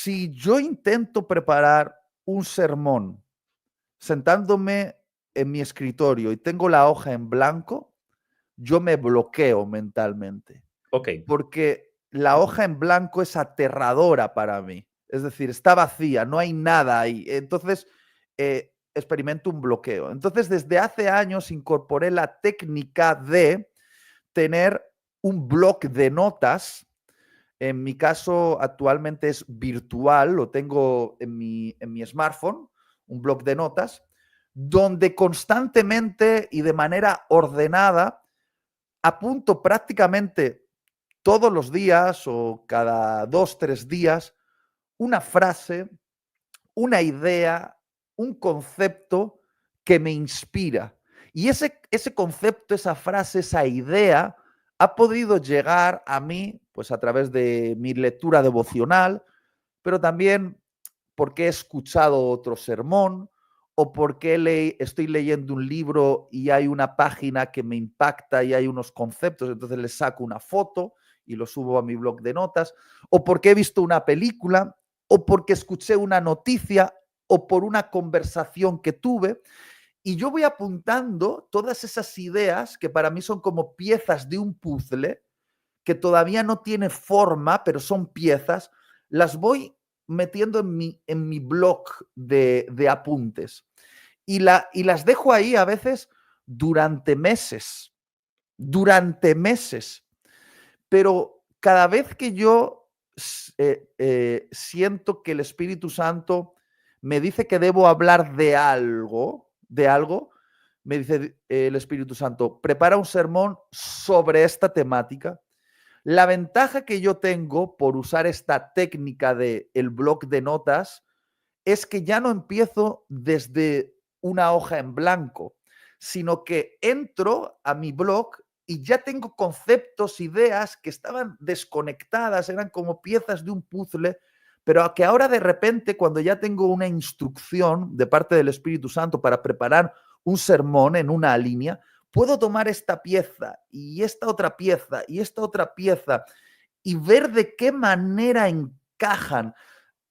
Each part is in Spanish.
Si yo intento preparar un sermón sentándome en mi escritorio y tengo la hoja en blanco, yo me bloqueo mentalmente, Ok, porque la hoja en blanco es aterradora para mí. Es decir, está vacía, no hay nada ahí. Entonces, experimento un bloqueo. Entonces, desde hace años incorporé la técnica de tener un bloc de notas. En mi caso, actualmente es virtual, lo tengo en mi smartphone, un bloc de notas, donde constantemente y de manera ordenada apunto prácticamente todos los días o cada 2, 3 días una frase, una idea, un concepto que me inspira. Y ese concepto, esa frase, esa idea ha podido llegar a mí pues a través de mi lectura devocional, pero también porque he escuchado otro sermón o porque estoy leyendo un libro y hay una página que me impacta y hay unos conceptos, entonces le saco una foto y lo subo a mi blog de notas, o porque he visto una película, o porque escuché una noticia, o por una conversación que tuve, y yo voy apuntando todas esas ideas que para mí son como piezas de un puzzle, que todavía no tiene forma, pero son piezas, las voy metiendo en mi blog de apuntes. Y las dejo ahí a veces durante meses, durante meses. Pero cada vez que yo siento que el Espíritu Santo me dice que debo hablar de algo, me dice el Espíritu Santo, prepara un sermón sobre esta temática. La ventaja que yo tengo por usar esta técnica de el bloc de notas es que ya no empiezo desde una hoja en blanco, sino que entro a mi blog y ya tengo conceptos, ideas que estaban desconectadas, eran como piezas de un puzzle, pero que ahora de repente, cuando ya tengo una instrucción de parte del Espíritu Santo para preparar un sermón en una línea, puedo tomar esta pieza y esta otra pieza y esta otra pieza y ver de qué manera encajan.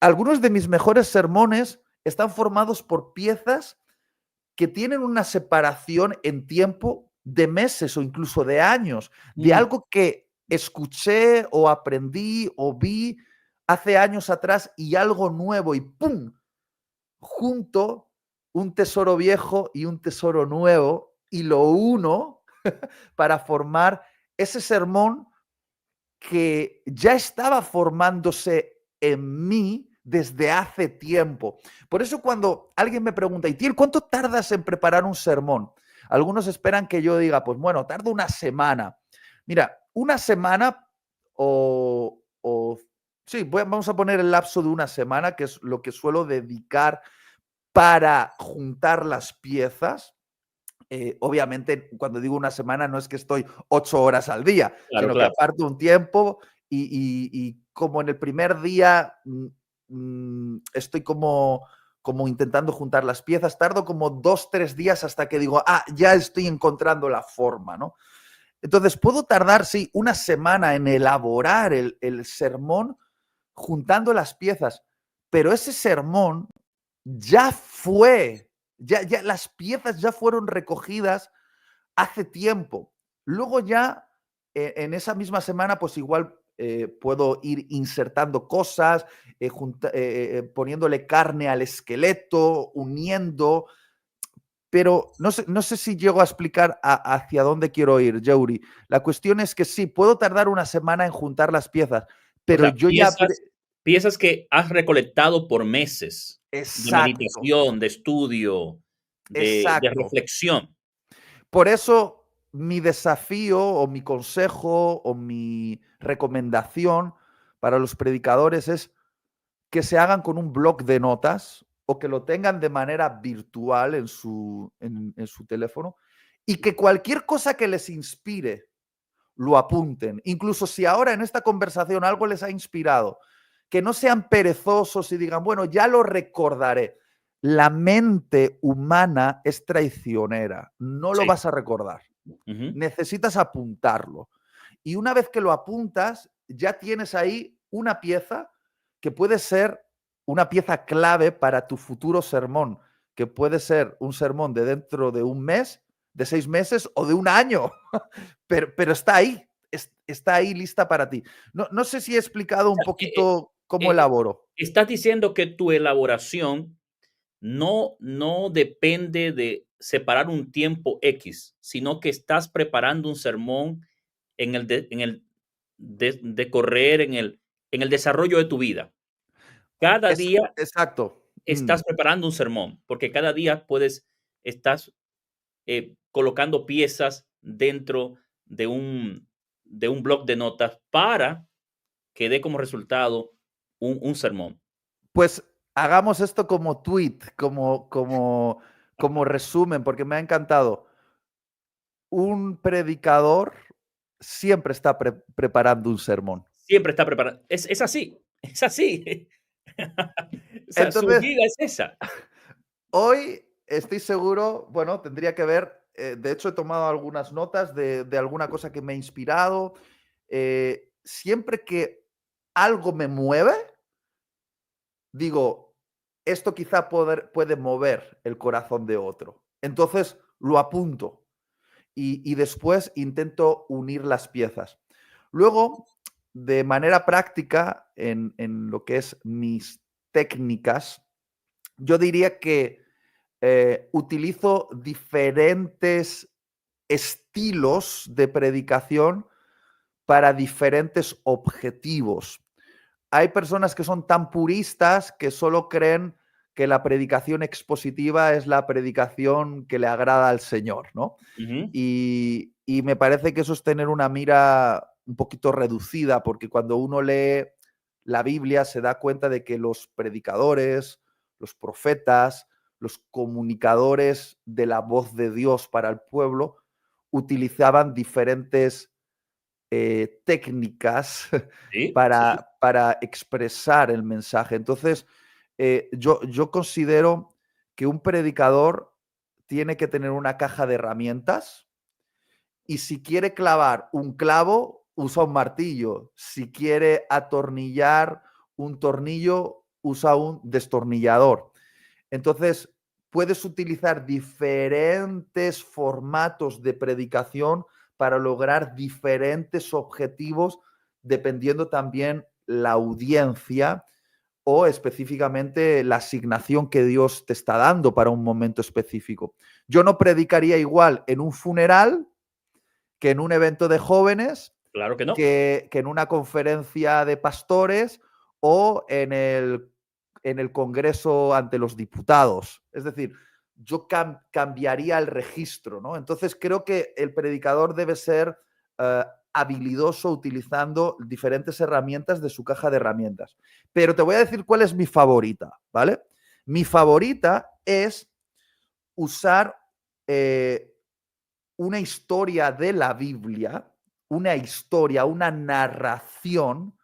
Algunos de mis mejores sermones están formados por piezas que tienen una separación en tiempo de meses o incluso de años, de mm, algo que escuché o aprendí o vi hace años atrás y algo nuevo y ¡pum! Junto un tesoro viejo y un tesoro nuevo y lo uno para formar ese sermón que ya estaba formándose en mí desde hace tiempo. Por eso cuando alguien me pregunta, Itiel, ¿cuánto tardas en preparar un sermón? Algunos esperan que yo diga, pues bueno, tardo una semana. Mira, una semana o sí, vamos a poner el lapso de una semana, que es lo que suelo dedicar para juntar las piezas. Obviamente, cuando digo una semana, no es que estoy 8 horas al día, claro, sino que claro. aparto un tiempo y como en el primer día estoy como intentando juntar las piezas, tardo como 2, 3 días hasta que digo, ya estoy encontrando la forma, ¿no? Entonces, puedo tardar, sí, una semana en elaborar el sermón juntando las piezas, pero ese sermón ya fue, ya las piezas ya fueron recogidas hace tiempo. Luego ya en esa misma semana, pues igual puedo ir insertando cosas, poniéndole carne al esqueleto, uniendo, pero no sé si llego a explicar hacia dónde quiero ir, Yeuri. La cuestión es que sí, puedo tardar una semana en juntar las piezas, O pero sea, yo ya... piezas que has recolectado por meses de Exacto, meditación, de estudio, de exacto. reflexión. Por eso mi desafío o mi consejo o mi recomendación para los predicadores es que se hagan con un bloc de notas o que lo tengan de manera virtual en su teléfono y que cualquier cosa que les inspire lo apunten. Incluso si ahora en esta conversación algo les ha inspirado, que no sean perezosos y digan, bueno, ya lo recordaré. La mente humana es traicionera, no lo Sí. vas a recordar. Ujú. Necesitas apuntarlo. Y una vez que lo apuntas, ya tienes ahí una pieza que puede ser una pieza clave para tu futuro sermón, que puede ser un sermón de dentro de un mes, de 6 meses o de un año, pero está ahí, está ahí lista para ti. No sé si he explicado un poquito cómo Eh, elaboro. estás diciendo que tu elaboración no depende de separar un tiempo X, sino que estás preparando un sermón decorrer, en el desarrollo de tu vida. Cada día Exacto. estás preparando un sermón, porque cada día estás colocando piezas dentro de un bloc de notas para que dé como resultado un sermón. Pues hagamos esto como tweet, como resumen, porque me ha encantado. Un predicador siempre está preparando un sermón. Siempre está preparado. Es así, es así. O sea, su Entonces, vida es esa. hoy estoy seguro, bueno, tendría que ver, de hecho he tomado algunas notas de alguna cosa que me ha inspirado. Siempre que algo me mueve, digo, esto quizá puede mover el corazón de otro. Entonces lo apunto y después intento unir las piezas. Luego, de manera práctica, en lo que es mis técnicas, yo diría que utilizo diferentes estilos de predicación para diferentes objetivos. Hay personas que son tan puristas que solo creen que la predicación expositiva es la predicación que le agrada al Señor, ¿no? Ujú. Y me parece que eso es tener una mira un poquito reducida, porque cuando uno lee la Biblia se da cuenta de que los predicadores, los profetas, los comunicadores de la voz de Dios para el pueblo utilizaban diferentes técnicas Sí, sí. para expresar el mensaje. Entonces, yo considero que un predicador tiene que tener una caja de herramientas y si quiere clavar un clavo, usa un martillo. Si quiere atornillar un tornillo, usa un destornillador. Entonces, puedes utilizar diferentes formatos de predicación para lograr diferentes objetivos, dependiendo también la audiencia o específicamente la asignación que Dios te está dando para un momento específico. Yo no predicaría igual en un funeral que en un evento de jóvenes, Claro que no. que en una conferencia de pastores o en el Congreso ante los diputados. Es decir, yo cambiaría el registro, ¿no? Entonces creo que el predicador debe ser habilidoso utilizando diferentes herramientas de su caja de herramientas. Pero te voy a decir cuál es mi favorita, ¿vale? Mi favorita es usar una historia de la Biblia, una historia, una narración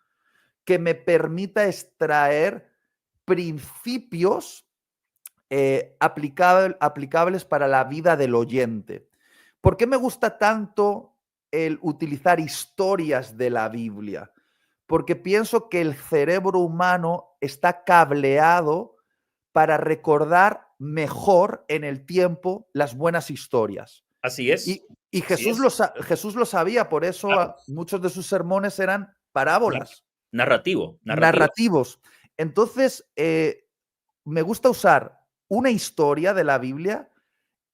que me permita extraer principios aplicables para la vida del oyente. ¿Por qué me gusta tanto el utilizar historias de la Biblia? Porque pienso que el cerebro humano está cableado para recordar mejor en el tiempo las buenas historias. Así es, Y así es. Jesús lo sabía, por Claro. eso muchos de sus sermones eran Na- parábolas, Narrativo, narrativo. narrativos. Entonces, me gusta usar una historia de la Biblia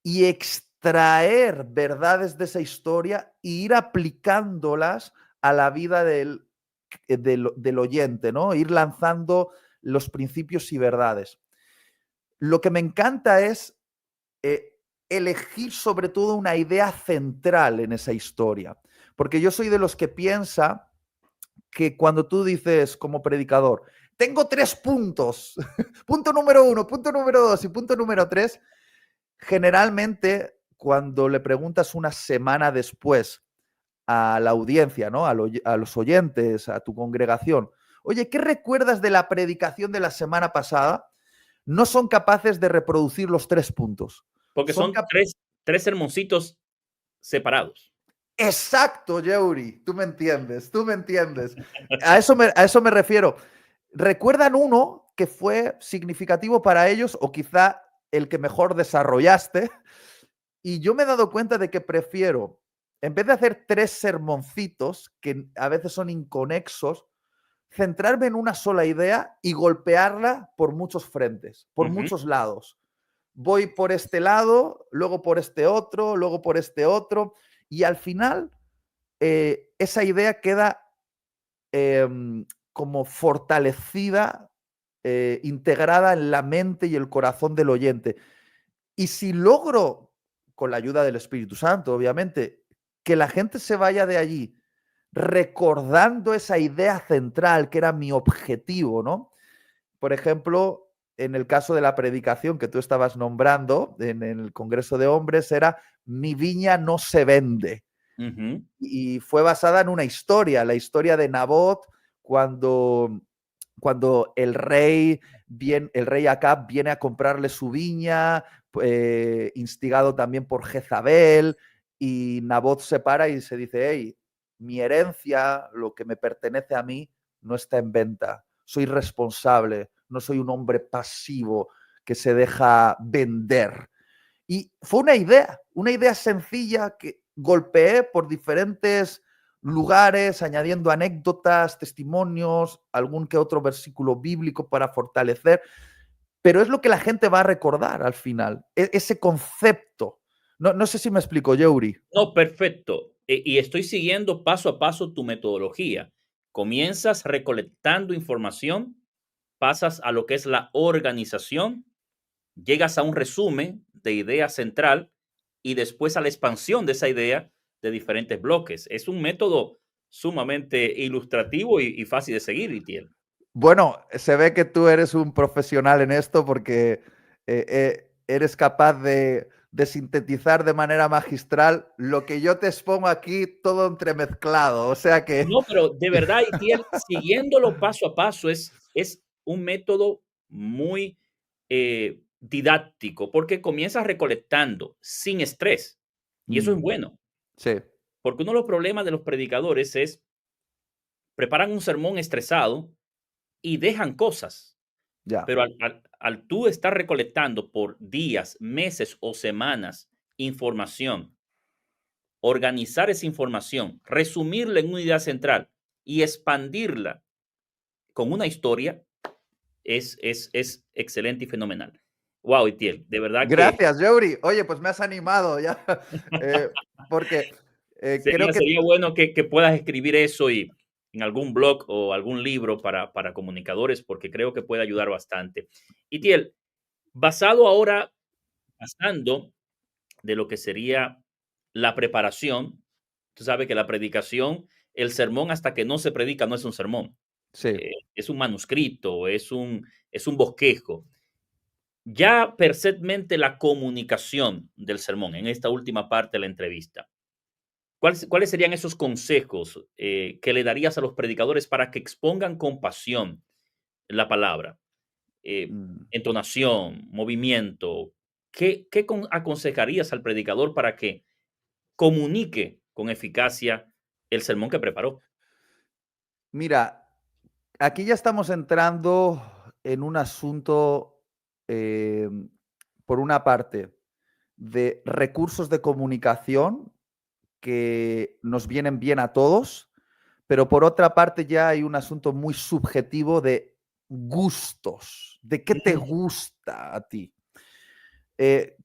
y extraer verdades de esa historia e ir aplicándolas a la vida del oyente, ¿no? Ir lanzando los principios y verdades. Lo que me encanta es eh, elegir sobre todo una idea central en esa historia, porque yo soy de los que piensa que cuando tú dices como predicador, tengo 3 puntos, punto número 1, punto número 2 y punto número 3, generalmente cuando le preguntas una semana después a la audiencia, ¿no? A los oyentes, a tu congregación, oye, ¿qué recuerdas de la predicación de la semana pasada? No son capaces de reproducir los 3 puntos. Porque Son son tres sermoncitos separados. Exacto, Yeuri, tú me entiendes, tú me entiendes. A eso me refiero. recuerdan uno que fue significativo para ellos o quizá el que mejor desarrollaste. Y yo me he dado cuenta de que prefiero, en vez de hacer 3 sermoncitos, que a veces son inconexos, centrarme en una sola idea y golpearla por muchos frentes, por muchos lados. Voy por este lado, luego por este otro, luego por este otro, y al final esa idea queda como fortalecida, integrada en la mente y el corazón del oyente. Y si logro, con la ayuda del Espíritu Santo, obviamente, que la gente se vaya de allí recordando esa idea central que era mi objetivo, ¿no? Por ejemplo, en el caso de la predicación que tú estabas nombrando en el Congreso de Hombres, era mi viña no se vende. Y fue basada en una historia, la historia de Nabot, cuando el rey Acab viene a comprarle su viña, instigado también por Jezabel, y Nabot se para y se dice, hey, mi herencia, lo que me pertenece a mí, no está en venta. Soy responsable, no soy un hombre pasivo que se deja vender. Y fue una idea sencilla que golpeé por diferentes lugares, añadiendo anécdotas, testimonios, algún que otro versículo bíblico para fortalecer, pero es lo que la gente va a recordar al final, ese concepto. No sé si me explico, Yeuri. No, perfecto. Y estoy siguiendo paso a paso tu metodología. Comienzas recolectando información, pasas a lo que es la organización, llegas a un resumen de idea central y después a la expansión de esa idea de diferentes bloques. Es un método sumamente ilustrativo y fácil de seguir, Itiel. Bueno, se ve que tú eres un profesional en esto porque eres capaz de sintetizar de manera magistral lo que yo te expongo aquí todo entremezclado. O sea que... No, pero de verdad, Itiel, siguiéndolo paso a paso es un método muy didáctico porque comienzas recolectando sin estrés. Y eso es bueno, Sí. porque uno de los problemas de los predicadores es preparan un sermón estresado y dejan cosas. Ya. Pero al tú estar recolectando por días, meses o semanas información, organizar esa información, resumirla en una idea central y expandirla con una historia, es excelente y fenomenal. Wow, Itiel, de verdad que Gracias, Yeuri. Oye, pues me has animado ya, porque creo que... sería bueno que puedas escribir eso y en algún blog o algún libro para comunicadores, porque creo que puede ayudar bastante. Itiel, basado ahora, pasando de lo que sería la preparación, tú sabes que la predicación, el sermón hasta que no se predica no es un sermón, Sí. es un manuscrito, es un bosquejo. Ya perfectamente la comunicación del sermón en esta última parte de la entrevista. ¿Cuáles serían esos consejos que le darías a los predicadores para que expongan con pasión la palabra? Mm. Entonación, movimiento. ¿Qué aconsejarías al predicador para que comunique con eficacia el sermón que preparó? Mira, aquí ya estamos entrando en un asunto, por una parte, de recursos de comunicación que nos vienen bien a todos, pero por otra parte ya hay un asunto muy subjetivo de gustos, de qué te Mm, gusta a ti.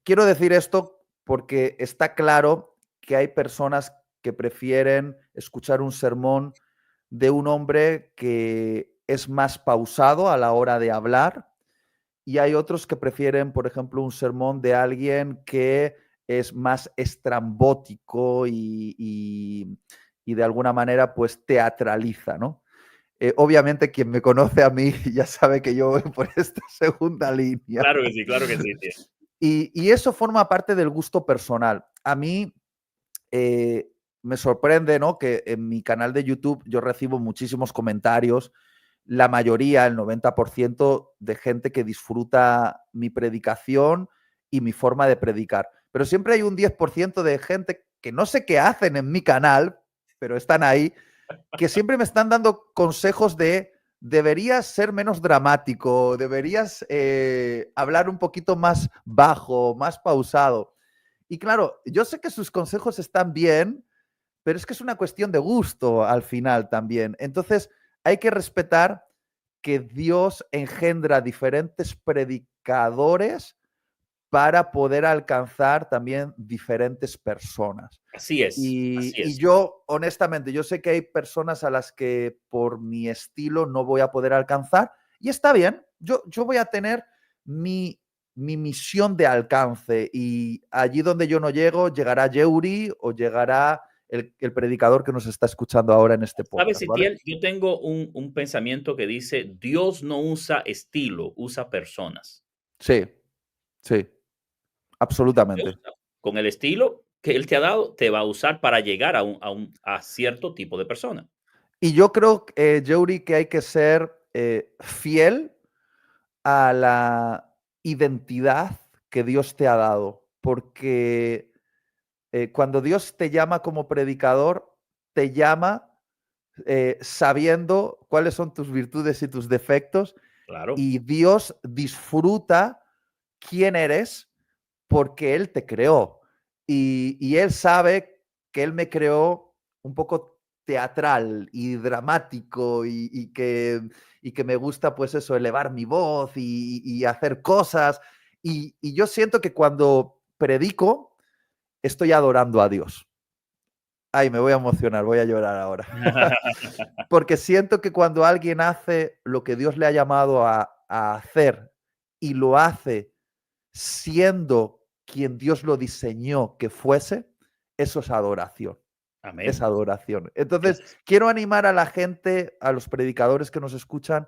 Quiero decir esto porque está claro que hay personas que prefieren escuchar un sermón de un hombre que es más pausado a la hora de hablar y hay otros que prefieren, por ejemplo, un sermón de alguien que es más estrambótico y de alguna manera pues teatraliza, ¿no? Obviamente quien me conoce a mí ya sabe que yo voy por esta segunda línea. claro que sí, tío. Y eso forma parte del gusto personal. A mí me sorprende, ¿no? Que en mi canal de YouTube yo recibo muchísimos comentarios, la mayoría, el 90% de gente que disfruta mi predicación y mi forma de predicar. Pero siempre hay un 10% de gente que no sé qué hacen en mi canal, pero están ahí, que siempre me están dando consejos deberías ser menos dramático, deberías hablar un poquito más bajo, más pausado. Y claro, yo sé que sus consejos están bien, pero es que es una cuestión de gusto al final también. Entonces, hay que respetar que Dios engendra diferentes predicadores para poder alcanzar también diferentes personas. Así es, Y, así y es. yo, honestamente, yo sé que hay personas a las que por mi estilo no voy a poder alcanzar y está bien, yo voy a tener mi misión de alcance y allí donde yo no llego, llegará Yeuri o llegará el predicador que nos está escuchando ahora en este ¿Sabes, podcast, ¿vale? Itiel? Yo tengo un pensamiento que dice, Dios no usa estilo, usa personas. Sí, sí, Te absolutamente. usa. Con el estilo que Él te ha dado, te va a usar para llegar a cierto tipo de persona. Y yo creo, Yeuri, que hay que ser fiel a la identidad que Dios te ha dado, porque cuando Dios te llama como predicador, te llama sabiendo cuáles son tus virtudes y tus defectos, Claro. y Dios disfruta quién eres porque Él te creó. Y Él sabe que Él me creó un poco teatral y dramático y que me gusta pues eso, elevar mi voz y hacer cosas. Y yo siento que cuando predico, estoy adorando a Dios. Ay, me voy a emocionar, voy a llorar ahora. Porque siento que cuando alguien hace lo que Dios le ha llamado a hacer y lo hace siendo quien Dios lo diseñó que fuese, eso es adoración. Es Amén. adoración. Entonces, Es quiero animar a la gente, a los predicadores que nos escuchan,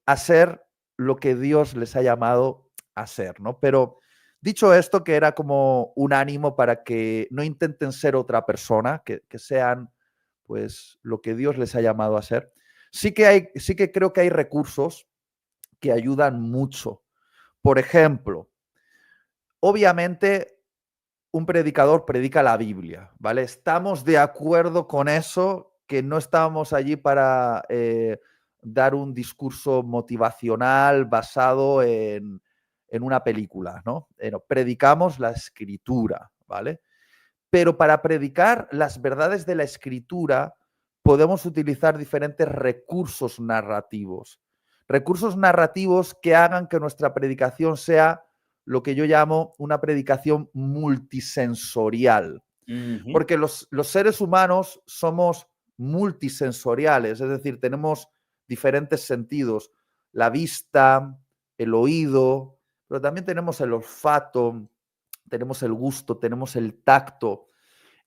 a ser lo que Dios les ha llamado a ser, ¿no? Pero dicho esto, que era como un ánimo para que no intenten ser otra persona, que sean pues lo que Dios les ha llamado a ser. Sí que creo que hay recursos que ayudan mucho. Por ejemplo, obviamente un predicador predica la Biblia, ¿vale? Estamos de acuerdo con eso, que no estábamos allí para dar un discurso motivacional basado en una película, ¿no? No, predicamos la escritura, ¿vale? Pero para predicar las verdades de la escritura podemos utilizar diferentes recursos narrativos. Recursos narrativos que hagan que nuestra predicación sea lo que yo llamo una predicación multisensorial. Ujú. Porque los seres humanos somos multisensoriales, es decir, tenemos diferentes sentidos. La vista, el oído, pero también tenemos el olfato, tenemos el gusto, tenemos el tacto.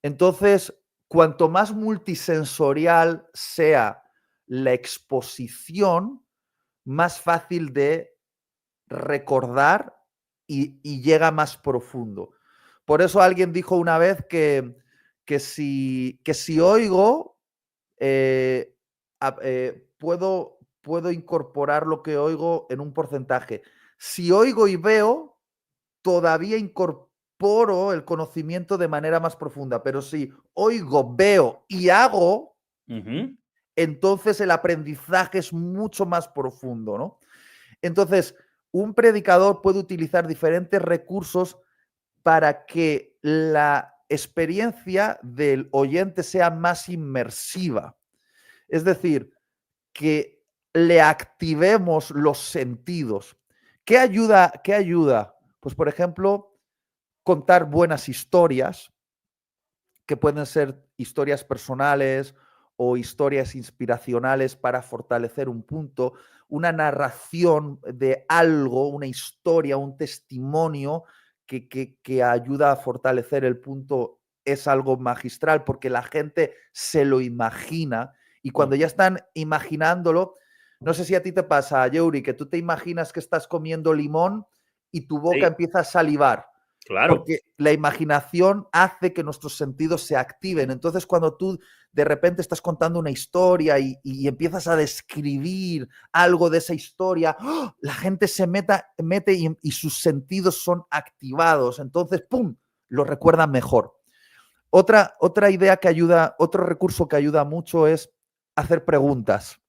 Entonces, cuanto más multisensorial sea la exposición, más fácil de recordar y llega más profundo. Por eso alguien dijo una vez que si oigo, puedo incorporar lo que oigo en un porcentaje. Si oigo y veo, todavía incorporo el conocimiento de manera más profunda, pero si oigo, veo y hago, Ujú. entonces el aprendizaje es mucho más profundo, ¿no? Entonces, un predicador puede utilizar diferentes recursos para que la experiencia del oyente sea más inmersiva. Es decir, que le activemos los sentidos. ¿Qué ayuda? ¿Qué ayuda? Pues, por ejemplo, contar buenas historias, que pueden ser historias personales o historias inspiracionales para fortalecer un punto, una narración de algo, una historia, un testimonio que ayuda a fortalecer el punto, es algo magistral porque la gente se lo imagina y cuando ya Ujú. están imaginándolo, no sé si a ti te pasa, Yeuri, que tú te imaginas que estás comiendo limón y tu boca Sí, empieza a salivar claro. porque la imaginación hace que nuestros sentidos se activen. Entonces, cuando tú de repente estás contando una historia y empiezas a describir algo de esa historia, ¡oh!, la gente se mete y sus sentidos son activados. Entonces, ¡pum!, lo recuerdan mejor. Otra idea que ayuda, otro recurso que ayuda mucho es hacer preguntas.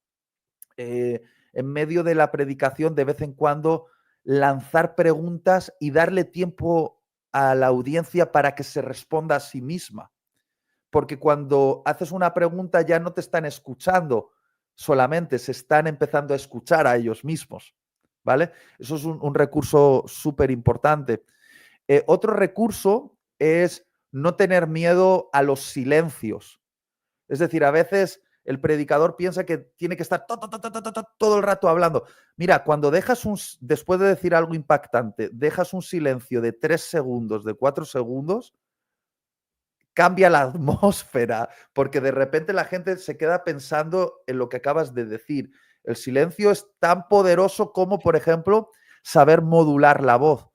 Eh, en medio de la predicación, de vez en cuando, lanzar preguntas y darle tiempo a la audiencia para que se responda a sí misma. Porque cuando haces una pregunta ya no te están escuchando solamente, se están empezando a escuchar a ellos mismos, ¿vale? Eso es un recurso súper importante. Otro recurso es no tener miedo a los silencios. Es decir, a veces el predicador piensa que tiene que estar todo el rato hablando. Mira, cuando después de decir algo impactante, dejas un silencio de 3 segundos, de 4 segundos, cambia la atmósfera, porque de repente la gente se queda pensando en lo que acabas de decir. El silencio es tan poderoso como, por ejemplo, saber modular la voz.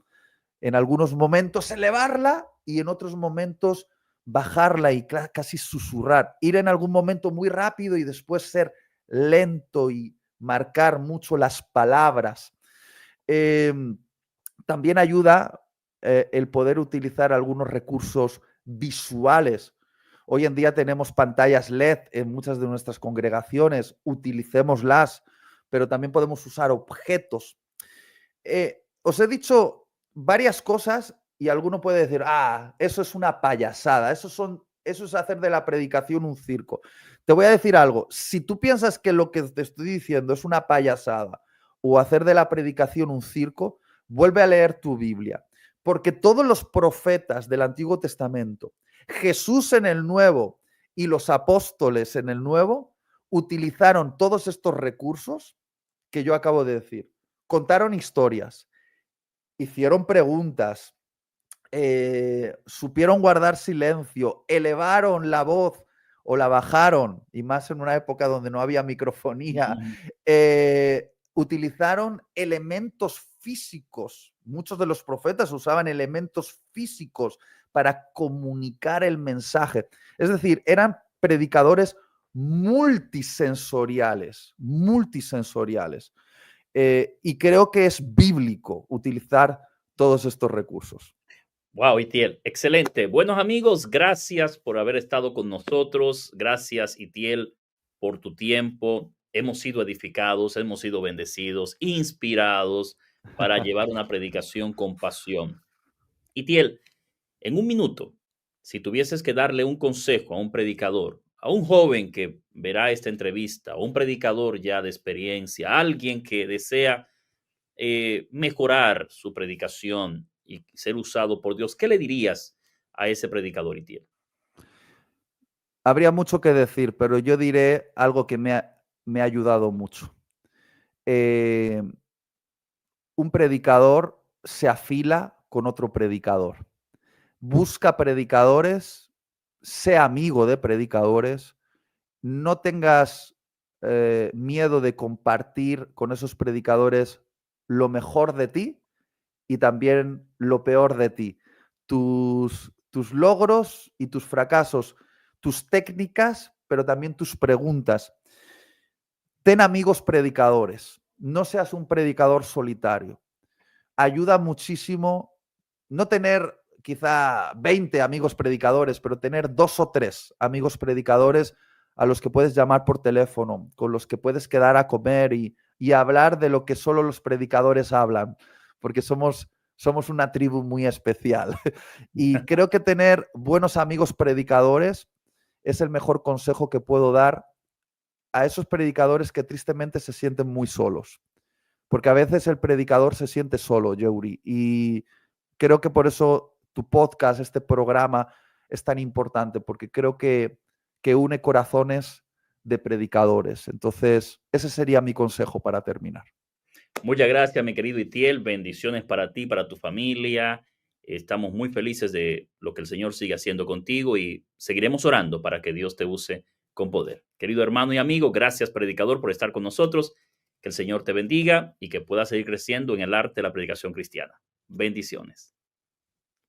En algunos momentos elevarla y en otros momentos bajarla y casi susurrar. Ir en algún momento muy rápido y después ser lento y marcar mucho las palabras. También ayuda el poder utilizar algunos recursos visuales. Hoy en día tenemos pantallas LED en muchas de nuestras congregaciones, utilicémoslas, pero también podemos usar objetos. Os he dicho varias cosas y alguno puede decir, eso es una payasada, eso es hacer de la predicación un circo. Te voy a decir algo, si tú piensas que lo que te estoy diciendo es una payasada o hacer de la predicación un circo, vuelve a leer tu Biblia, porque todos los profetas del Antiguo Testamento, Jesús en el Nuevo y los apóstoles en el Nuevo, utilizaron todos estos recursos que yo acabo de decir. Contaron historias, hicieron preguntas, supieron guardar silencio, elevaron la voz o la bajaron, y más en una época donde no había microfonía, utilizaron elementos físicos. Muchos de los profetas usaban elementos físicos para comunicar el mensaje. Es decir, eran predicadores multisensoriales. Y creo que es bíblico utilizar todos estos recursos. Wow, Itiel, excelente. Buenos amigos, gracias por haber estado con nosotros. Gracias, Itiel, por tu tiempo. Hemos sido edificados, hemos sido bendecidos, inspirados para llevar una predicación con pasión. Itiel, en un minuto, si tuvieses que darle un consejo a un predicador, a un joven que verá esta entrevista, a un predicador ya de experiencia, a alguien que desea mejorar su predicación y ser usado por Dios, ¿qué le dirías a ese predicador, Itiel? Habría mucho que decir, pero yo diré algo que me ha ayudado mucho. Un predicador se afila con otro predicador. Busca predicadores, sé amigo de predicadores, no tengas miedo de compartir con esos predicadores lo mejor de ti y también lo peor de ti. Tus logros y tus fracasos, tus técnicas, pero también tus preguntas. Ten amigos predicadores. No seas un predicador solitario. Ayuda muchísimo no tener quizá 20 amigos predicadores, pero tener 2 o 3 amigos predicadores a los que puedes llamar por teléfono, con los que puedes quedar a comer y hablar de lo que solo los predicadores hablan, porque somos una tribu muy especial. Y creo que tener buenos amigos predicadores es el mejor consejo que puedo dar a esos predicadores que tristemente se sienten muy solos. Porque a veces el predicador se siente solo, Yeuri, y creo que por eso tu podcast, este programa, es tan importante, porque creo que une corazones de predicadores. Entonces, ese sería mi consejo para terminar. Muchas gracias, mi querido Itiel. Bendiciones para ti, para tu familia. Estamos muy felices de lo que el Señor sigue haciendo contigo y seguiremos orando para que Dios te use con poder. Querido hermano y amigo, gracias, predicador, por estar con nosotros. Que el Señor te bendiga y que puedas seguir creciendo en el arte de la predicación cristiana. Bendiciones.